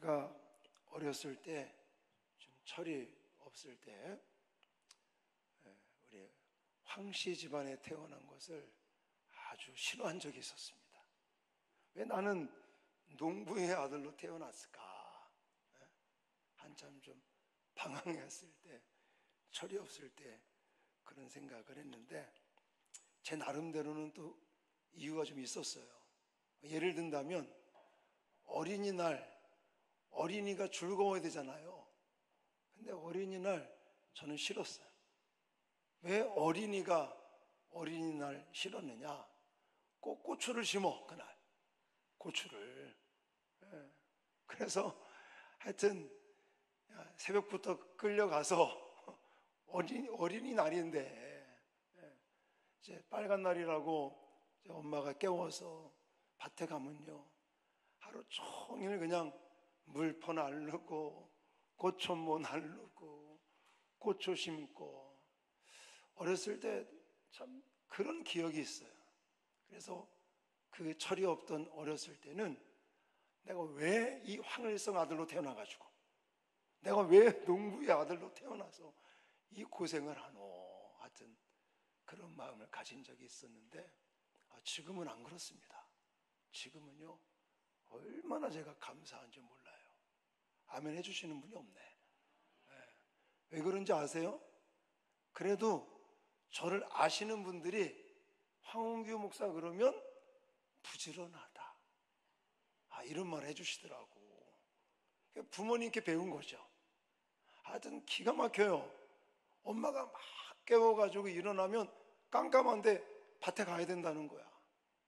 제가 어렸을 때 좀 철이 없을 때 우리 황씨 집안에 태어난 것을 아주 싫어한 적이 있었습니다. 왜 나는 농부의 아들로 태어났을까? 한참 좀 방황했을 때, 철이 없을 때 그런 생각을 했는데 제 나름대로는 또 이유가 좀 있었어요. 예를 든다면 어린이날, 어린이가 즐거워야 되잖아요. 근데 어린이날 저는 싫었어요. 왜 어린이가 어린이날 싫었느냐? 꼭 고추를 심어, 그날 고추를. 그래서 하여튼 새벽부터 끌려가서 어린이날인데 이제 빨간 날이라고 이제 엄마가 깨워서 밭에 가면요, 하루 종일 그냥 물퍼 날르고 고추모 날르고 고추 심고. 어렸을 때 참 그런 기억이 있어요. 그래서 그 철이 없던 어렸을 때는 내가 왜 이 황일성 아들로 태어나가지고, 내가 왜 농부의 아들로 태어나서 이 고생을 하노, 하여튼 그런 마음을 가진 적이 있었는데 지금은 안 그렇습니다. 지금은요, 얼마나 제가 감사한지 몰라요. 아멘 해주시는 분이 없네. 왜 그런지 아세요? 그래도 저를 아시는 분들이 황홍규 목사 그러면 부지런하다, 이런 말 해주시더라고. 부모님께 배운 거죠. 하여튼 기가 막혀요. 엄마가 막 깨워가지고 일어나면 깜깜한데 밭에 가야 된다는 거야.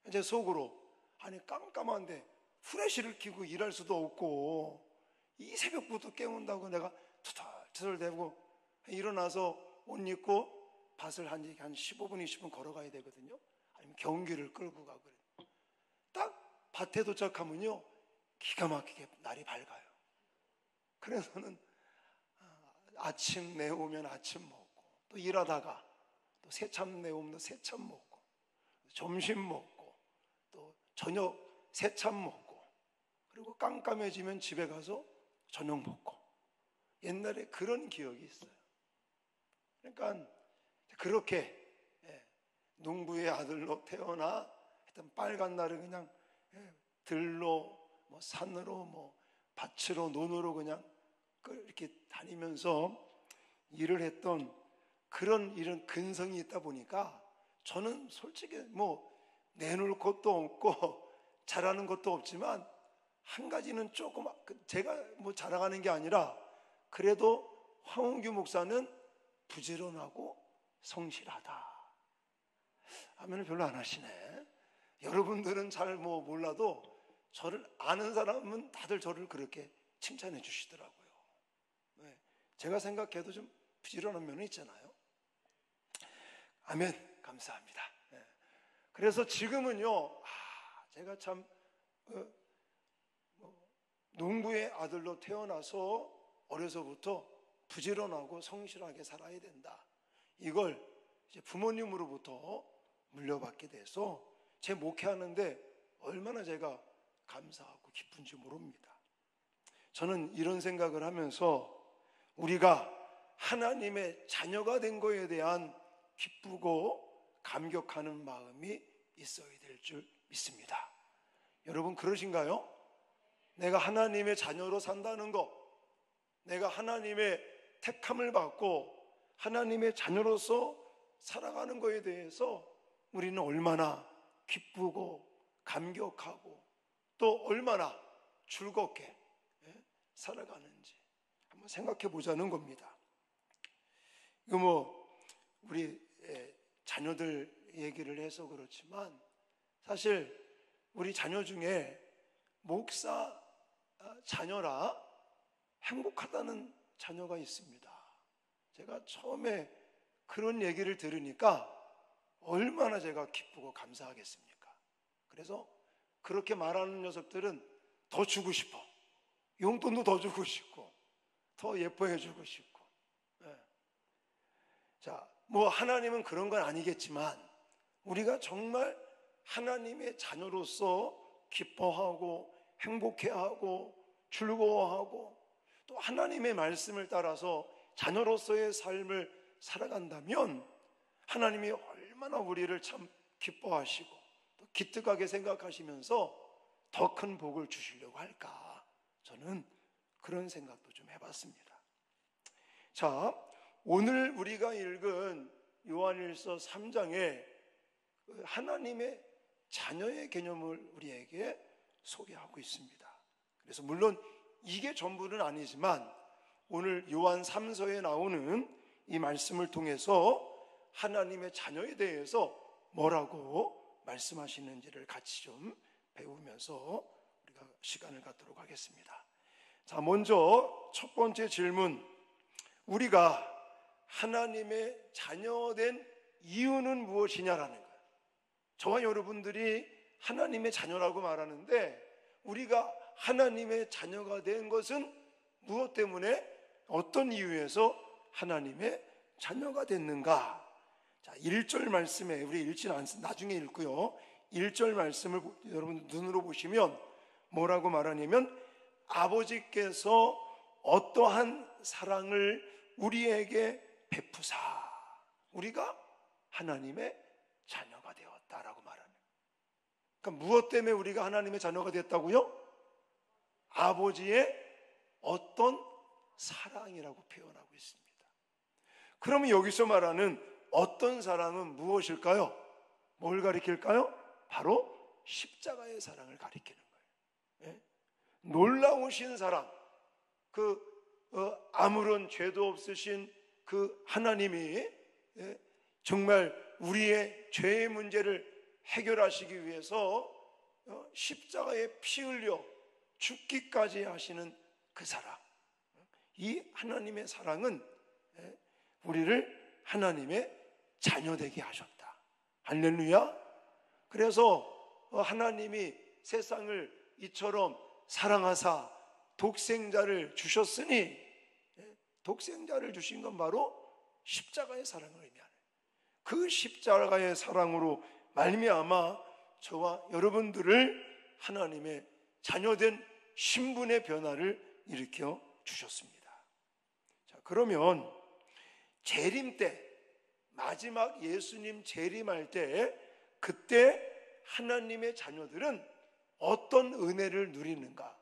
이제 속으로, 아니 깜깜한데 후레쉬를 켜고 일할 수도 없고 이 새벽부터 깨운다고 내가 투덜투덜대고 일어나서 옷 입고 밭을 한 15분 20분 걸어가야 되거든요. 아니면 경기를 끌고 가고 그래요. 딱 밭에 도착하면요, 기가 막히게 날이 밝아요. 그래서는 아침 내오면 아침 먹고, 또 일하다가 또 새참 내오면 새참 먹고, 점심 먹고, 또 저녁 새참 먹고, 그리고 깜깜해지면 집에 가서 저녁 먹고. 옛날에 그런 기억이 있어요. 그러니까 그렇게 농부의 아들로 태어나 하여튼 빨간 날은 그냥 들로 뭐 산으로 뭐 밭으로 논으로 그냥 이렇게 다니면서 일을 했던 이런 근성이 있다 보니까 저는 솔직히 뭐 내놓을 것도 없고 잘하는 것도 없지만 한 가지는 조금, 제가 뭐 자랑하는 게 아니라 그래도 황홍규 목사는 부지런하고 성실하다. 아멘을 별로 안 하시네. 여러분들은 잘 뭐 몰라도 저를 아는 사람은 다들 저를 그렇게 칭찬해 주시더라고요. 제가 생각해도 좀 부지런한 면은 있잖아요. 아멘, 감사합니다. 그래서 지금은요, 제가 참 농부의 아들로 태어나서 어려서부터 부지런하고 성실하게 살아야 된다, 이걸 이제 부모님으로부터 물려받게 돼서 제 목회하는데 얼마나 제가 감사하고 기쁜지 모릅니다. 저는 이런 생각을 하면서 우리가 하나님의 자녀가 된 거에 대한 기쁘고 감격하는 마음이 있어야 될 줄 믿습니다. 여러분 그러신가요? 내가 하나님의 자녀로 산다는 것, 내가 하나님의 택함을 받고 하나님의 자녀로서 살아가는 것에 대해서 우리는 얼마나 기쁘고 감격하고 또 얼마나 즐겁게 살아가는지 한번 생각해 보자는 겁니다. 이거 뭐 우리 자녀들 얘기를 해서 그렇지만 사실 우리 자녀 중에 목사 자녀라 행복하다는 자녀가 있습니다. 제가 처음에 그런 얘기를 들으니까 얼마나 제가 기쁘고 감사하겠습니까? 그래서 그렇게 말하는 녀석들은 더 주고 싶어. 용돈도 더 주고 싶고 더 예뻐해 주고 싶고. 자, 뭐 하나님은 그런 건 아니겠지만 우리가 정말 하나님의 자녀로서 기뻐하고 행복해하고 즐거워하고 또 하나님의 말씀을 따라서 자녀로서의 삶을 살아간다면 하나님이 얼마나 우리를 참 기뻐하시고 또 기특하게 생각하시면서 더 큰 복을 주시려고 할까, 저는 그런 생각도 좀 해봤습니다. 자, 오늘 우리가 읽은 요한일서 3장에 하나님의 자녀의 개념을 우리에게 소개하고 있습니다. 그래서 물론 이게 전부는 아니지만 오늘 요한 3서에 나오는 이 말씀을 통해서 하나님의 자녀에 대해서 뭐라고 말씀하시는지를 같이 좀 배우면서 우리가 시간을 갖도록 하겠습니다. 자, 먼저 첫 번째 질문, 우리가 하나님의 자녀된 이유는 무엇이냐라는 거예요. 저와 여러분들이 하나님의 자녀라고 말하는데 우리가 하나님의 자녀가 된 것은 무엇 때문에, 어떤 이유에서 하나님의 자녀가 됐는가? 자, 1절 말씀에, 우리 읽지는 않습니다. 나중에 읽고요. 1절 말씀을 여러분 눈으로 보시면 뭐라고 말하냐면, 아버지께서 어떠한 사랑을 우리에게 베푸사 우리가 하나님의 자녀가 되었다라고 말하는. 그러니까 무엇 때문에 우리가 하나님의 자녀가 됐다고요? 아버지의 어떤 사랑이라고 표현하고 있습니다. 그러면 여기서 말하는 어떤 사랑은 무엇일까요? 뭘 가리킬까요? 바로 십자가의 사랑을 가리키는 거예요. 예? 놀라우신 사랑, 아무런 죄도 없으신 그 하나님이 정말 우리의 죄의 문제를 해결하시기 위해서 십자가에 피 흘려 죽기까지 하시는 그 사랑, 이 하나님의 사랑은 우리를 하나님의 자녀되게 하셨다. 할렐루야. 그래서 하나님이 세상을 이처럼 사랑하사 독생자를 주셨으니, 독생자를 주신 건 바로 십자가의 사랑을 의미하는, 그 십자가의 사랑으로 말미암아 저와 여러분들을 하나님의 자녀된 신분의 변화를 일으켜 주셨습니다. 자, 그러면 재림 때, 마지막 예수님 재림할 때, 그때 하나님의 자녀들은 어떤 은혜를 누리는가?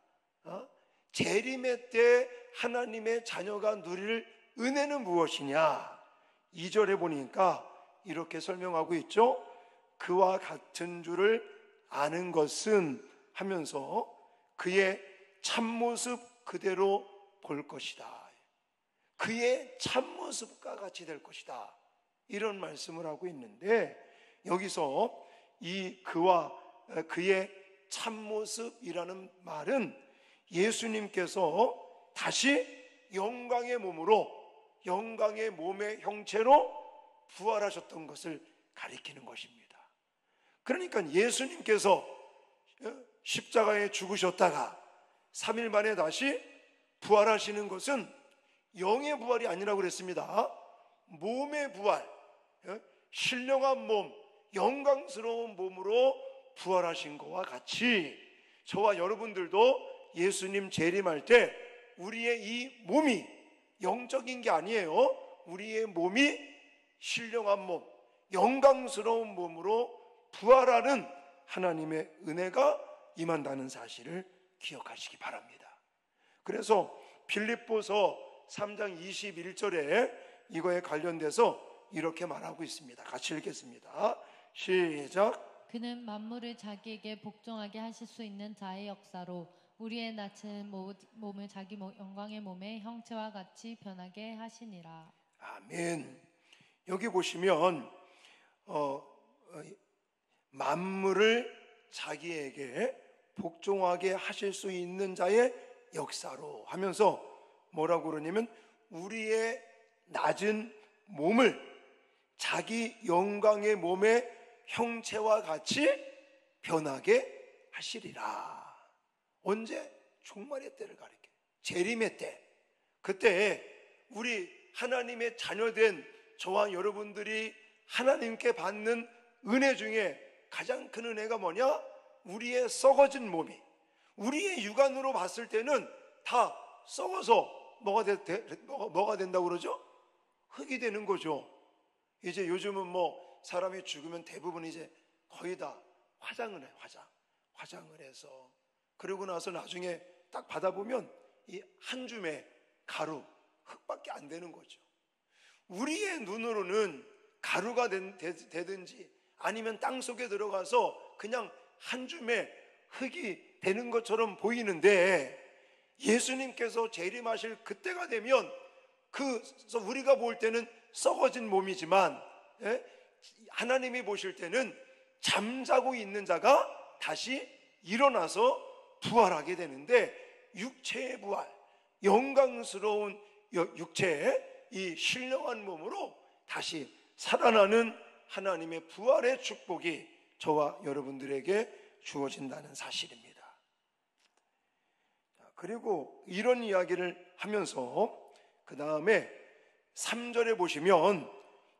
재림의 때 하나님의 자녀가 누릴 은혜는 무엇이냐? 2절에 보니까 이렇게 설명하고 있죠. 그와 같은 줄을 아는 것은 하면서 그의 참모습 그대로 볼 것이다. 그의 참모습과 같이 될 것이다. 이런 말씀을 하고 있는데, 여기서 이 그와 그의 참모습이라는 말은 예수님께서 다시 영광의 몸으로, 영광의 몸의 형체로 부활하셨던 것을 가리키는 것입니다. 그러니까 예수님께서 십자가에 죽으셨다가 3일 만에 다시 부활하시는 것은 영의 부활이 아니라고 그랬습니다. 몸의 부활, 신령한 몸, 영광스러운 몸으로 부활하신 것과 같이 저와 여러분들도 예수님 재림할 때 우리의 이 몸이 영적인 게 아니에요. 우리의 몸이 신령한 몸, 영광스러운 몸으로 부활하는 하나님의 은혜가 임한다는 사실을 기억하시기 바랍니다. 그래서 빌립보서 3장 21절에 이거에 관련돼서 이렇게 말하고 있습니다. 같이 읽겠습니다. 시작. 그는 만물을 자기에게 복종하게 하실 수 있는 자의 역사로 우리의 낮은 몸을 자기 영광의 몸의 형체와 같이 변하게 하시니라. 아멘. 여기 보시면 만물을 자기에게 복종하게 하실 수 있는 자의 역사로 하면서 뭐라고 그러냐면 우리의 낮은 몸을 자기 영광의 몸의 형체와 같이 변하게 하시리라. 언제? 종말의 때를 가리켜요. 재림의 때. 그때 우리 하나님의 자녀된 저와 여러분들이 하나님께 받는 은혜 중에 가장 큰 은혜가 뭐냐? 우리의 썩어진 몸이, 우리의 육안으로 봤을 때는 다 썩어서 뭐가 된다고 그러죠? 흙이 되는 거죠. 이제 요즘은 뭐 사람이 죽으면 대부분 이제 거의 다 화장을 해요. 화장을 해서, 그러고 나서 나중에 딱 받아보면 이 한 줌의 가루, 흙밖에 안 되는 거죠. 우리의 눈으로는 가루가 되든지 아니면 땅 속에 들어가서 그냥 한 줌의 흙이 되는 것처럼 보이는데, 예수님께서 재림하실 그때가 되면 그래서 우리가 볼 때는 썩어진 몸이지만, 하나님이 보실 때는 잠자고 있는 자가 다시 일어나서 부활하게 되는데, 육체의 부활, 영광스러운 육체의 이 신령한 몸으로 다시 살아나는 하나님의 부활의 축복이 저와 여러분들에게 주어진다는 사실입니다. 그리고 이런 이야기를 하면서 그 다음에 3절에 보시면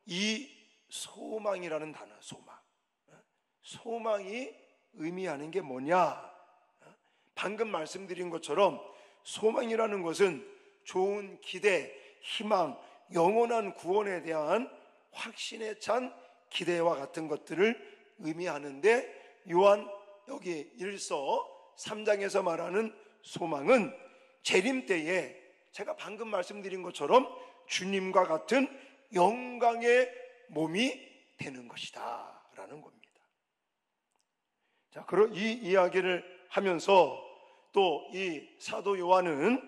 이 소망이라는 단어, 소망이 의미하는 게 뭐냐? 방금 말씀드린 것처럼 소망이라는 것은 좋은 기대, 희망, 영원한 구원에 대한 확신에 찬 기대와 같은 것들을 의미하는데, 요한 여기 1서 3장에서 말하는 소망은 재림 때에 제가 방금 말씀드린 것처럼 주님과 같은 영광의 몸이 되는 것이다 라는 겁니다. 자, 그런 이 이야기를 하면서 또 이 사도 요한은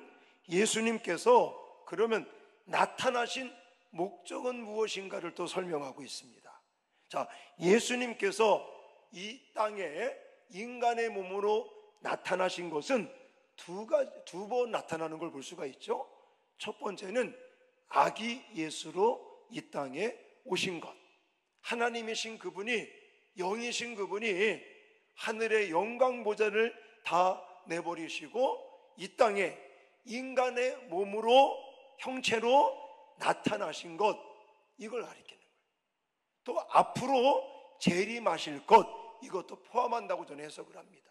예수님께서 그러면 나타나신 목적은 무엇인가를 또 설명하고 있습니다. 자, 예수님께서 이 땅에 인간의 몸으로 나타나신 것은 두 번 나타나는 걸 볼 수가 있죠. 첫 번째는 아기 예수로 이 땅에 오신 것, 하나님이신 그분이, 영이신 그분이 하늘의 영광 보좌를 다 내버리시고 이 땅에 인간의 몸으로, 형체로 나타나신 것, 이걸 가리키는 거예요. 또 앞으로 재림하실 것, 이것도 포함한다고 저는 해석을 합니다.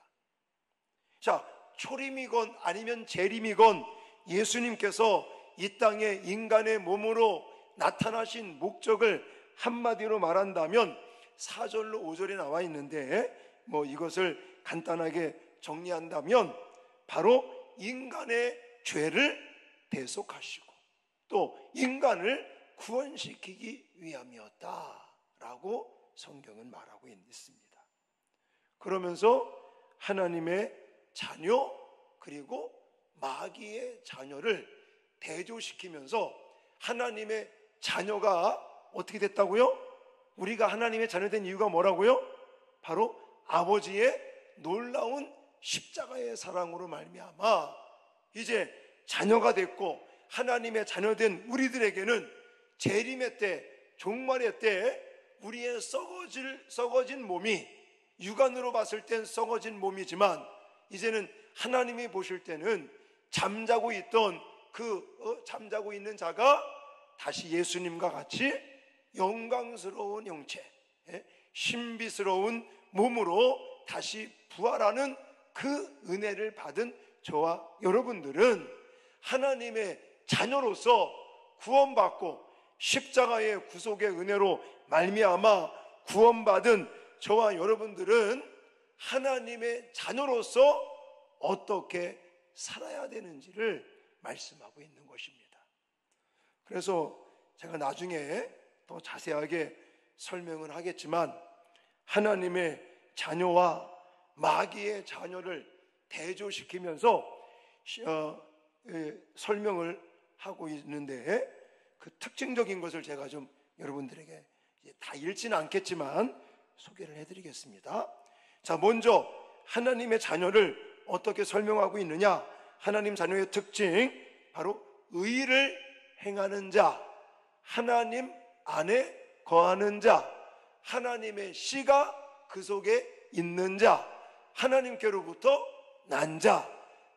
자, 초림이건 아니면 재림이건 예수님께서 이 땅에 인간의 몸으로 나타나신 목적을 한마디로 말한다면 4절로 5절에 나와 있는데, 뭐 이것을 간단하게 정리한다면 바로 인간의 죄를 대속하시고 또 인간을 구원시키기 위함이었다라고 성경은 말하고 있습니다. 그러면서 하나님의 자녀 그리고 마귀의 자녀를 대조시키면서 하나님의 자녀가 어떻게 됐다고요? 우리가 하나님의 자녀된 이유가 뭐라고요? 바로 아버지의 놀라운 십자가의 사랑으로 말미암아 이제 자녀가 됐고, 하나님의 자녀된 우리들에게는 재림의 때, 종말의 때 우리의 썩어진 몸이, 육안으로 봤을 땐 썩어진 몸이지만 이제는 하나님이 보실 때는 잠자고 있던 잠자고 있는 자가 다시 예수님과 같이 영광스러운 형체, 신비스러운 몸으로 다시 부활하는 그 은혜를 받은 저와 여러분들은 하나님의 자녀로서 구원받고 십자가의 구속의 은혜로 말미암아 구원받은 저와 여러분들은 하나님의 자녀로서 어떻게 살아야 되는지를 말씀하고 있는 것입니다. 그래서 제가 나중에 더 자세하게 설명을 하겠지만, 하나님의 자녀와 마귀의 자녀를 대조시키면서 설명을 하고 있는데, 그 특징적인 것을 제가 좀 여러분들에게 다 읽지는 않겠지만 소개를 해드리겠습니다. 자, 먼저 하나님의 자녀를 어떻게 설명하고 있느냐? 하나님 자녀의 특징, 바로 의를 행하는 자, 하나님 안에 거하는 자, 하나님의 씨가 그 속에 있는 자, 하나님께로부터 난 자,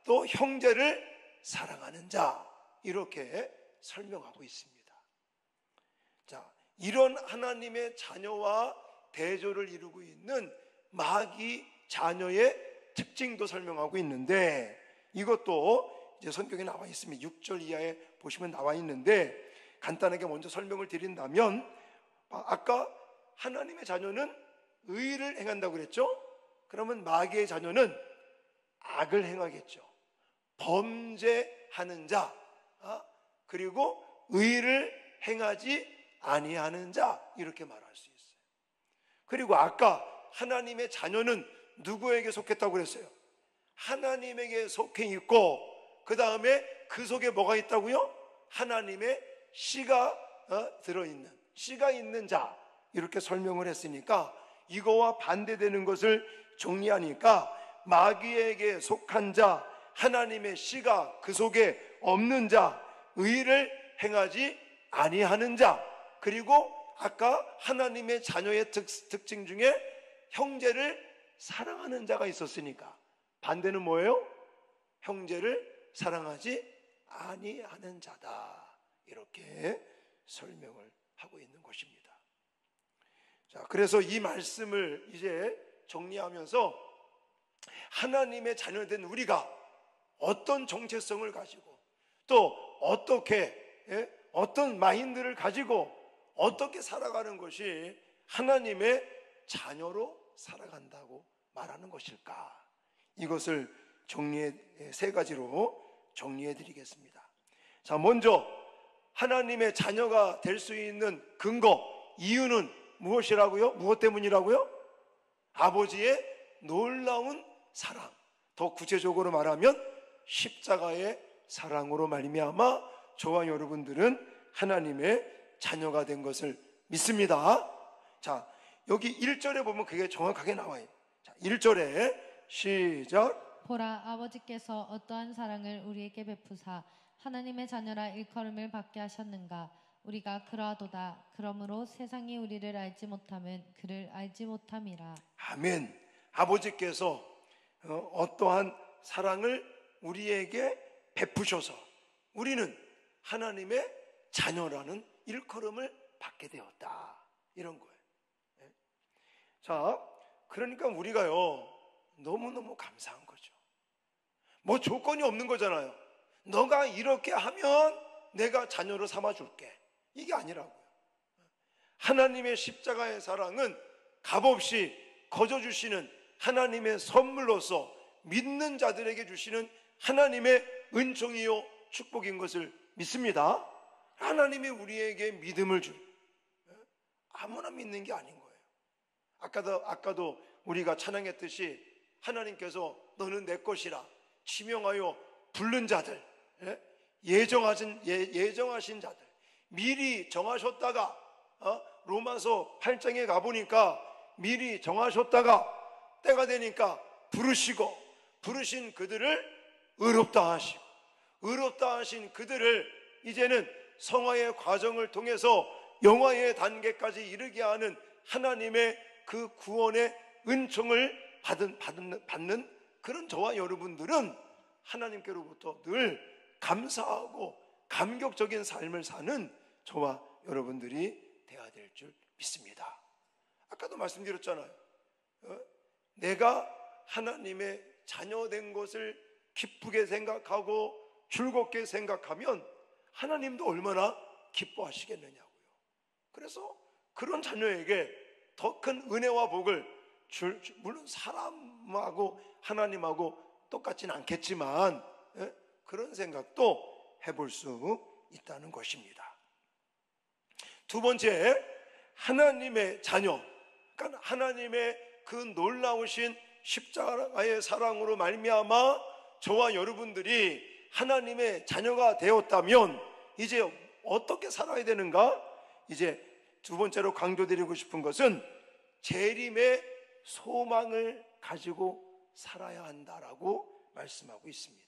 또 형제를 사랑하는 자, 이렇게 설명하고 있습니다. 자, 이런 하나님의 자녀와 대조를 이루고 있는 마귀 자녀의 특징도 설명하고 있는데, 이것도 이제 성경에 나와 있습니다. 6절 이하에 보시면 나와 있는데 간단하게 먼저 설명을 드린다면 아까 하나님의 자녀는 의를 행한다고 그랬죠? 그러면 마귀의 자녀는 악을 행하겠죠. 범죄하는 자, 그리고 의를 행하지 아니하는 자, 이렇게 말할 수 있어요. 그리고 아까 하나님의 자녀는 누구에게 속했다고 그랬어요? 하나님에게 속해 있고, 그 다음에 그 속에 뭐가 있다고요? 하나님의 씨가 들어있는, 씨가 있는 자, 이렇게 설명을 했으니까 이거와 반대되는 것을 정리하니까 마귀에게 속한 자, 하나님의 씨가 그 속에 없는 자, 의를 행하지 아니하는 자, 그리고 아까 하나님의 자녀의 특징 중에 형제를 사랑하는 자가 있었으니까 반대는 뭐예요? 형제를 사랑하지 아니하는 자다, 이렇게 설명을 하고 있는 것입니다. 자, 그래서 이 말씀을 이제 정리하면서 하나님의 자녀된 우리가 어떤 정체성을 가지고 또 어떻게 어떤 마인드를 가지고 어떻게 살아가는 것이 하나님의 자녀로 살아간다고 말하는 것일까? 이것을 세 가지로 정리해 드리겠습니다. 자, 먼저 하나님의 자녀가 될 수 있는 근거, 이유는 무엇이라고요? 무엇 때문이라고요? 아버지의 놀라운 사랑, 더 구체적으로 말하면 십자가의 사랑으로 말미암아 저와 여러분들은 하나님의 자녀가 된 것을 믿습니다. 자, 여기 1절에 보면 그게 정확하게 나와요. 자, 1절에 시작. 보라, 아버지께서 어떠한 사랑을 우리에게 베푸사 하나님의 자녀라 일컬음을 받게 하셨는가. 우리가 그러하도다. 그러므로 세상이 우리를 알지 못함은 그를 알지 못함이라. 아멘. 아버지께서 어떠한 사랑을 우리에게 베푸셔서 우리는 하나님의 자녀라는 일컬음을 받게 되었다, 이런 거예요. 자, 그러니까 우리가요 너무너무 감사한 거죠. 뭐 조건이 없는 거잖아요. 너가 이렇게 하면 내가 자녀로 삼아줄게, 이게 아니라고요. 하나님의 십자가의 사랑은 값없이 거저주시는 하나님의 선물로서 믿는 자들에게 주시는 하나님의 은총이요 축복인 것을 믿습니다. 하나님이 우리에게 믿음을 아무나 믿는 게 아닌 거예요. 아까도 우리가 찬양했듯이 하나님께서 너는 내 것이라 지명하여 부른 자들, 예정하신 자들, 미리 정하셨다가 로마서 8장에 가보니까 미리 정하셨다가 때가 되니까 부르신 그들을 의롭다 하시고, 의롭다 하신 그들을 이제는 성화의 과정을 통해서 영화의 단계까지 이르게 하는 하나님의 그 구원의 은총을 받는 그런 저와 여러분들은 하나님께로부터 늘 감사하고 감격적인 삶을 사는 저와 여러분들이 되어야 될 줄 믿습니다. 아까도 말씀드렸잖아요. 내가 하나님의 자녀된 것을 기쁘게 생각하고 즐겁게 생각하면 하나님도 얼마나 기뻐하시겠느냐고요. 그래서 그런 자녀에게 더 큰 은혜와 복을 물론 사람하고 하나님하고 똑같지는 않겠지만 그런 생각도 해볼 수 있다는 것입니다. 두 번째, 하나님의 자녀, 그러니까 하나님의 그 놀라우신 십자가의 사랑으로 말미암아 저와 여러분들이 하나님의 자녀가 되었다면 이제 어떻게 살아야 되는가? 이제 두 번째로 강조드리고 싶은 것은 재림의 소망을 가지고 살아야 한다라고 말씀하고 있습니다.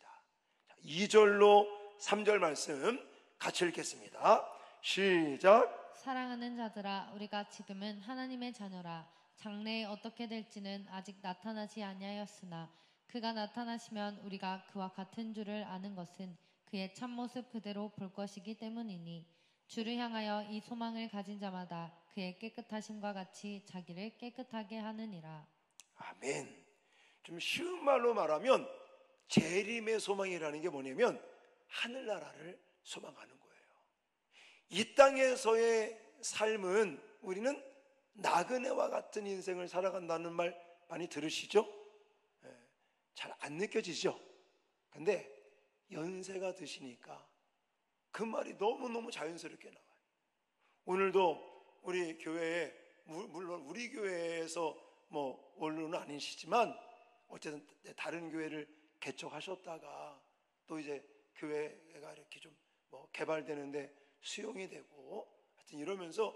2절로 3절 말씀 같이 읽겠습니다. 시작. 사랑하는 자들아, 우리가 지금은 하나님의 자녀라. 장래에 어떻게 될지는 아직 나타나지 아니하였으나 그가 나타나시면 우리가 그와 같은 줄을 아는 것은 그의 참모습 그대로 볼 것이기 때문이니 주를 향하여 이 소망을 가진 자마다 그의 깨끗하심과 같이 자기를 깨끗하게 하느니라. 아멘. 좀 쉬운 말로 말하면 재림의 소망이라는 게 뭐냐면 하늘나라를 소망하는 거예요. 이 땅에서의 삶은 우리는 나그네와 같은 인생을 살아간다는 말 많이 들으시죠? 잘 안 느껴지죠? 근데 연세가 드시니까 그 말이 너무너무 자연스럽게 나와요. 오늘도 우리 교회에, 물론 우리 교회에서 뭐 원로는 아니시지만 어쨌든 다른 교회를 개척하셨다가 또 이제 교회가 이렇게 좀 뭐 개발되는데 수용이 되고 하여튼 이러면서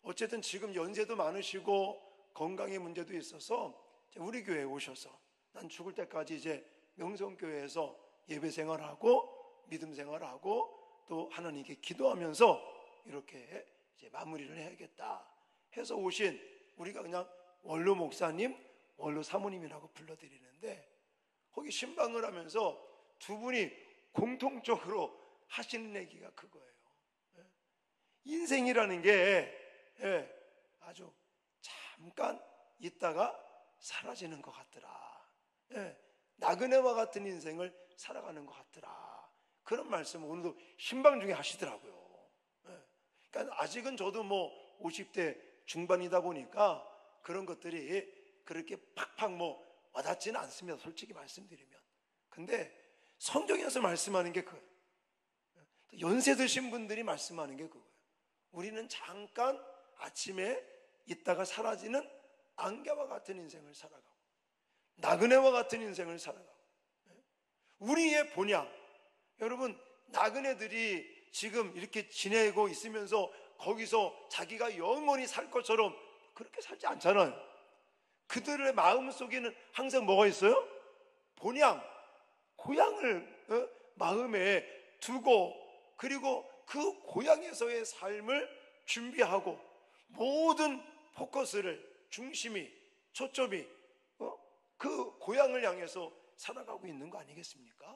어쨌든 지금 연세도 많으시고 건강의 문제도 있어서 우리 교회에 오셔서 난 죽을 때까지 이제 명성교회에서 예배 생활하고 믿음 생활하고 또 하나님께 기도하면서 이렇게 이제 마무리를 해야겠다 해서 오신, 우리가 그냥 원로 목사님, 원로 사모님이라고 불러드리는데, 거기 신방을 하면서 두 분이 공통적으로 하시는 얘기가 그거예요. 인생이라는 게 아주 잠깐 있다가 사라지는 것 같더라. 나그네와 같은 인생을 살아가는 것 같더라. 그런 말씀을 오늘도 신방 중에 하시더라고요. 그러니까 아직은 저도 뭐 50대 중반이다 보니까 그런 것들이 그렇게 팍팍 뭐 와닿지는 않습니다, 솔직히 말씀드리면. 근데 성경에서 말씀하는 게 그거예요. 연세 드신 분들이 말씀하는 게 그거예요. 우리는 잠깐 아침에 있다가 사라지는 안개와 같은 인생을 살아가고 나그네와 같은 인생을 살아가고, 우리의 본향, 여러분 나그네들이 지금 이렇게 지내고 있으면서 거기서 자기가 영원히 살 것처럼 그렇게 살지 않잖아요. 그들의 마음속에는 항상 뭐가 있어요? 본향, 고향을 마음에 두고, 그리고 그 고향에서의 삶을 준비하고 모든 포커스를, 중심이, 초점이 그 고향을 향해서 살아가고 있는 거 아니겠습니까?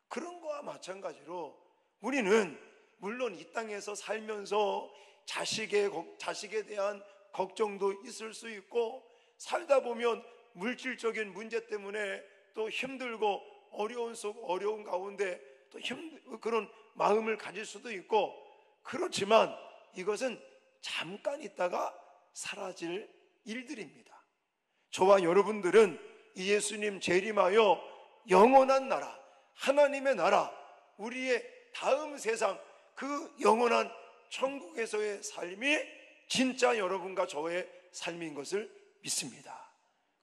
그런 거와 마찬가지로 우리는 물론 이 땅에서 살면서 자식에 대한 걱정도 있을 수 있고, 살다 보면 물질적인 문제 때문에 또 힘들고 어려운 가운데 또 그런 마음을 가질 수도 있고, 그렇지만 이것은 잠깐 있다가 사라질 일들입니다. 저와 여러분들은 이 예수님 재림하여 영원한 나라, 하나님의 나라, 우리의 다음 세상, 그 영원한 천국에서의 삶이 진짜 여러분과 저의 삶인 것을 믿습니다.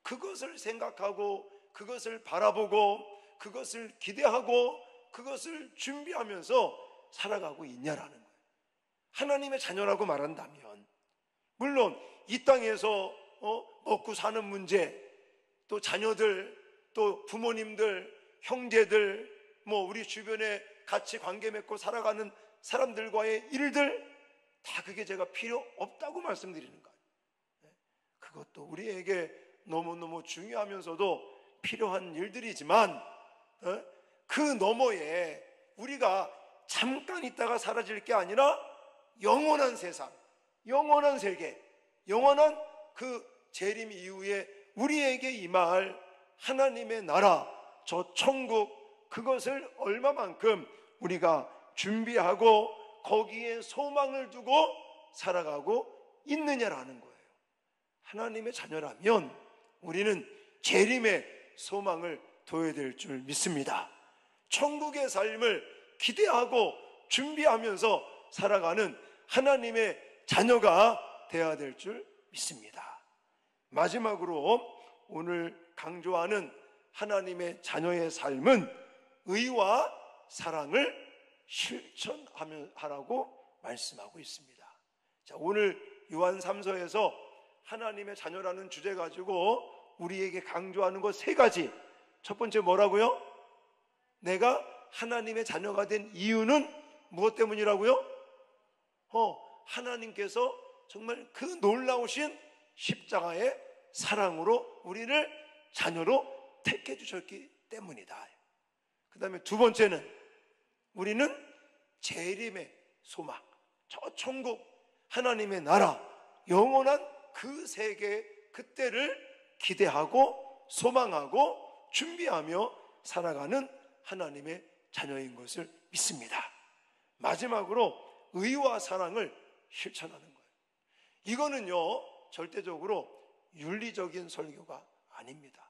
그것을 생각하고 그것을 바라보고 그것을 기대하고 그것을 준비하면서 살아가고 있냐라는 거예요. 하나님의 자녀라고 말한다면 물론 이 땅에서 먹고 사는 문제, 또 자녀들, 또 부모님들, 형제들, 뭐 우리 주변에 같이 관계 맺고 살아가는 사람들과의 일들, 다 그게 제가 필요 없다고 말씀드리는 거예요. 그것도 우리에게 너무너무 중요하면서도 필요한 일들이지만 그 너머에 우리가 잠깐 있다가 사라질 게 아니라 영원한 세상, 영원한 세계, 영원한 그 재림 이후에 우리에게 임할 하나님의 나라, 저 천국, 그것을 얼마만큼 우리가 준비하고 거기에 소망을 두고 살아가고 있느냐라는 거예요. 하나님의 자녀라면 우리는 재림의 소망을 둬야 될 줄 믿습니다. 천국의 삶을 기대하고 준비하면서 살아가는 하나님의 자녀가 되어야 될 줄 믿습니다. 마지막으로 오늘 강조하는 하나님의 자녀의 삶은 의와 사랑을 실천하라고 말씀하고 있습니다. 자, 오늘 요한 3서에서 하나님의 자녀라는 주제 가지고 우리에게 강조하는 것 세 가지. 첫 번째 뭐라고요? 내가 하나님의 자녀가 된 이유는 무엇 때문이라고요? 하나님께서 정말 그 놀라우신 십자가의 사랑으로 우리를 자녀로 택해 주셨기 때문이다. 그 다음에 두 번째는 우리는 재림의 소망, 저 천국, 하나님의 나라, 영원한 그 세계, 그때를 기대하고 소망하고 준비하며 살아가는 하나님의 자녀인 것을 믿습니다. 마지막으로 의와 사랑을 실천하는 거예요. 이거는요, 절대적으로 윤리적인 설교가 아닙니다.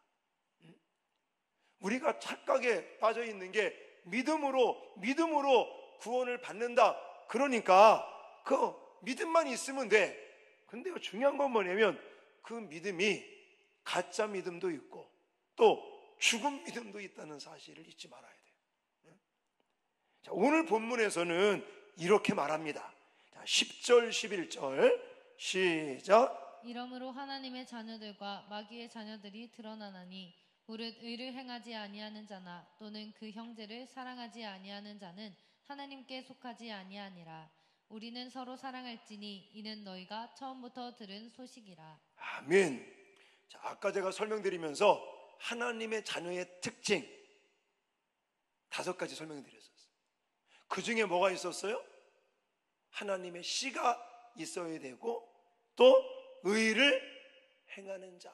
우리가 착각에 빠져 있는 게 믿음으로 구원을 받는다. 그러니까 그 믿음만 있으면 돼. 근데 중요한 건 뭐냐면 그 믿음이 가짜 믿음도 있고 또 죽은 믿음도 있다는 사실을 잊지 말아야 돼요. 자, 오늘 본문에서는 이렇게 말합니다. 자, 10절 11절 시작. 이러므로 하나님의 자녀들과 마귀의 자녀들이 드러나나니 무릇 의를 행하지 아니하는 자나 또는 그 형제를 사랑하지 아니하는 자는 하나님께 속하지 아니하니라. 우리는 서로 사랑할지니 이는 너희가 처음부터 들은 소식이라. 아멘. 자, 아까 제가 설명드리면서 하나님의 자녀의 특징 5가지 설명드렸었어요. 그 중에 뭐가 있었어요? 하나님의 씨가 있어야 되고 또 의를 행하는 자,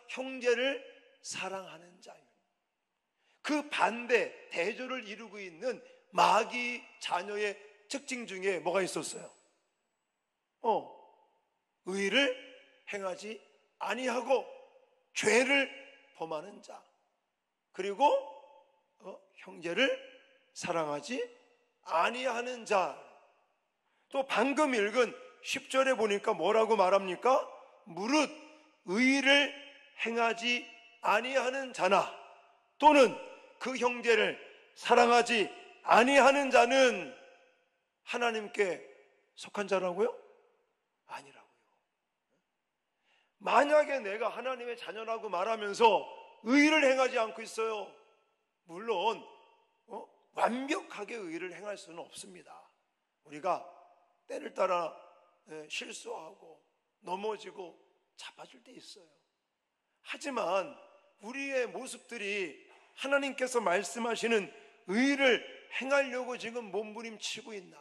형제를 사랑하는 자. 그 반대 대조를 이루고 있는 마귀 자녀의 특징 중에 뭐가 있었어요? 의를 행하지 아니하고 죄를 범하는 자, 그리고 형제를 사랑하지 아니하는 자. 또 방금 읽은 10절에 보니까 뭐라고 말합니까? 무릇 의를 행하지 아니하는 자나 또는 그 형제를 사랑하지 아니하는 자는 하나님께 속한 자라고요? 아니라고요. 만약에 내가 하나님의 자녀라고 말하면서 의를 행하지 않고 있어요. 물론 완벽하게 의를 행할 수는 없습니다. 우리가 때를 따라 실수하고 넘어지고 자빠질 때 있어요. 하지만 우리의 모습들이 하나님께서 말씀하시는 의를 행하려고 지금 몸부림치고 있나,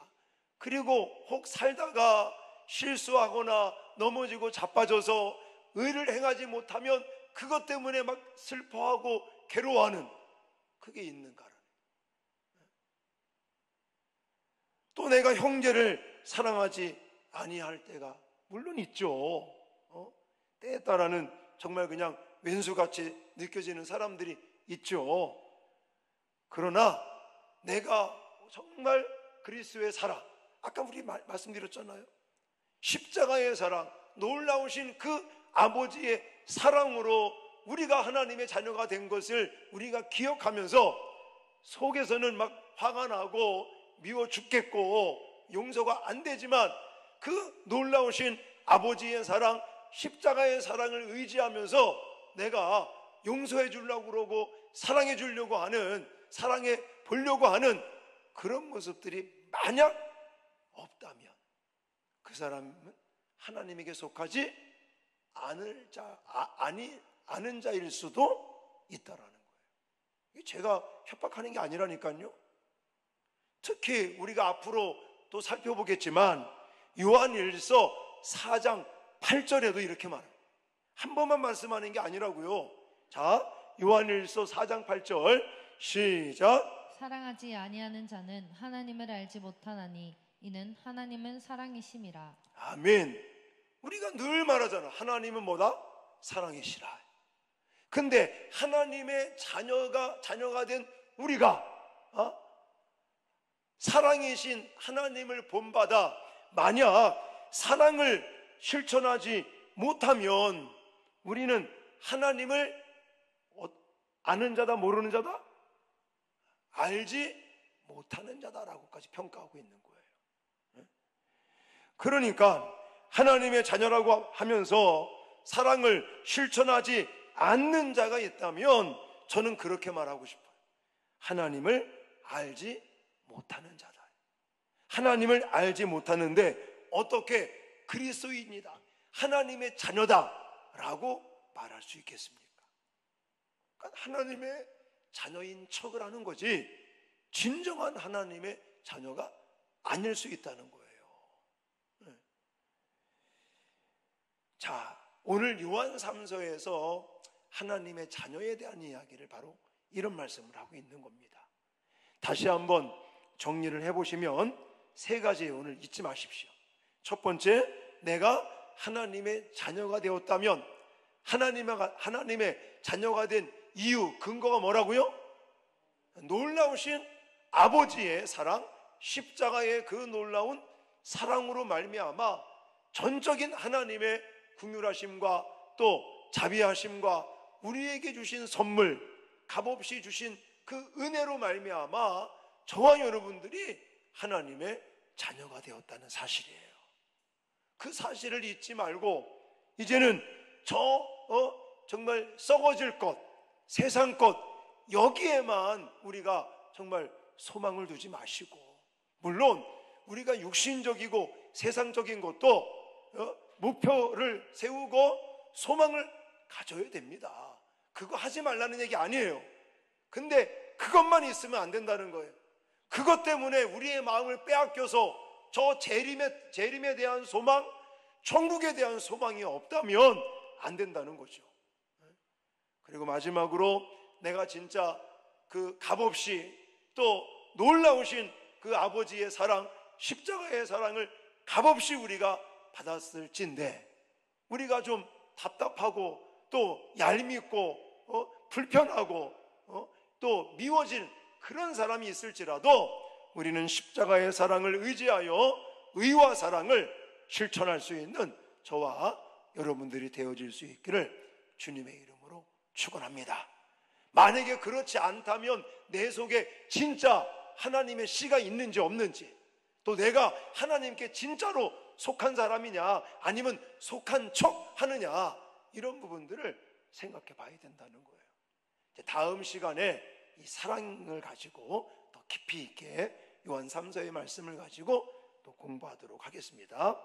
그리고 혹 살다가 실수하거나 넘어지고 자빠져서 의를 행하지 못하면 그것 때문에 막 슬퍼하고 괴로워하는 그게 있는가를. 또 내가 형제를 사랑하지 아니할 때가 물론 있죠. 때에 따라는 정말 그냥 왼수같이 느껴지는 사람들이 있죠. 그러나 내가 정말 그리스도의 사랑, 아까 우리 말씀드렸잖아요. 십자가의 사랑, 놀라우신 그 아버지의 사랑으로 우리가 하나님의 자녀가 된 것을 우리가 기억하면서 속에서는 막 화가 나고 미워 죽겠고 용서가 안 되지만 그 놀라우신 아버지의 사랑, 십자가의 사랑을 의지하면서 내가 용서해 주려고 그러고 사랑해 주려고 하는, 사랑해 보려고 하는 그런 모습들이 만약 없다면 그 사람은 하나님에게 속하지 않은 자일 수도 있다라는 거예요. 제가 협박하는 게 아니라니까요. 특히 우리가 앞으로 또 살펴보겠지만 요한일서 4장 8절에도 이렇게 말해요. 한 번만 말씀하는 게 아니라고요. 자, 요한일서 4장 8절 시작. 사랑하지 아니하는 자는 하나님을 알지 못하나니 이는 하나님은 사랑이심이라. 아멘. 우리가 늘 말하잖아. 하나님은 뭐다? 사랑이시라. 근데 하나님의 자녀가 된 우리가 사랑이신 하나님을 본받아 만약 사랑을 실천하지 못하면 우리는 하나님을 아는 자다, 모르는 자다? 알지 못하는 자다라고까지 평가하고 있는 거예요. 그러니까 하나님의 자녀라고 하면서 사랑을 실천하지 않는 자가 있다면 저는 그렇게 말하고 싶어요. 하나님을 알지 못하는 자다. 하나님을 알지 못하는데 어떻게 그리스도인이다, 하나님의 자녀다라고 말할 수 있겠습니까? 그러니까 하나님의 자녀인 척을 하는 거지 진정한 하나님의 자녀가 아닐 수 있다는 거예요. 자, 오늘 요한 3서에서 하나님의 자녀에 대한 이야기를 바로 이런 말씀을 하고 있는 겁니다. 다시 한번 정리를 해보시면 세 가지 예언을 잊지 마십시오. 첫 번째, 내가 하나님의 자녀가 되었다면, 하나님의 자녀가 된 이유, 근거가 뭐라고요? 놀라우신 아버지의 사랑, 십자가의 그 놀라운 사랑으로 말미암아 전적인 하나님의 긍휼하심과 또 자비하심과 우리에게 주신 선물, 값없이 주신 그 은혜로 말미암아 저와 여러분들이 하나님의 자녀가 되었다는 사실이에요. 그 사실을 잊지 말고 이제는 정말 썩어질 것, 세상 것, 여기에만 우리가 정말 소망을 두지 마시고, 물론 우리가 육신적이고 세상적인 것도 목표를 세우고 소망을 가져야 됩니다. 그거 하지 말라는 얘기 아니에요. 근데 그것만 있으면 안 된다는 거예요. 그것 때문에 우리의 마음을 빼앗겨서 저 재림에 대한 소망, 천국에 대한 소망이 없다면 안 된다는 거죠. 그리고 마지막으로 내가 진짜 그 값없이 또 놀라우신 그 아버지의 사랑, 십자가의 사랑을 값없이 우리가 받았을진데 우리가 좀 답답하고 또 얄밉고 불편하고 또 미워진 그런 사람이 있을지라도 우리는 십자가의 사랑을 의지하여 의와 사랑을 실천할 수 있는 저와 여러분들이 되어질 수 있기를 주님의 이름으로 축원합니다. 만약에 그렇지 않다면 내 속에 진짜 하나님의 씨가 있는지 없는지, 또 내가 하나님께 진짜로 속한 사람이냐 아니면 속한 척 하느냐, 이런 부분들을 생각해 봐야 된다는 거예요. 이제 다음 시간에 이 사랑을 가지고 더 깊이 있게 요한 3서의 말씀을 가지고 또 공부하도록 하겠습니다.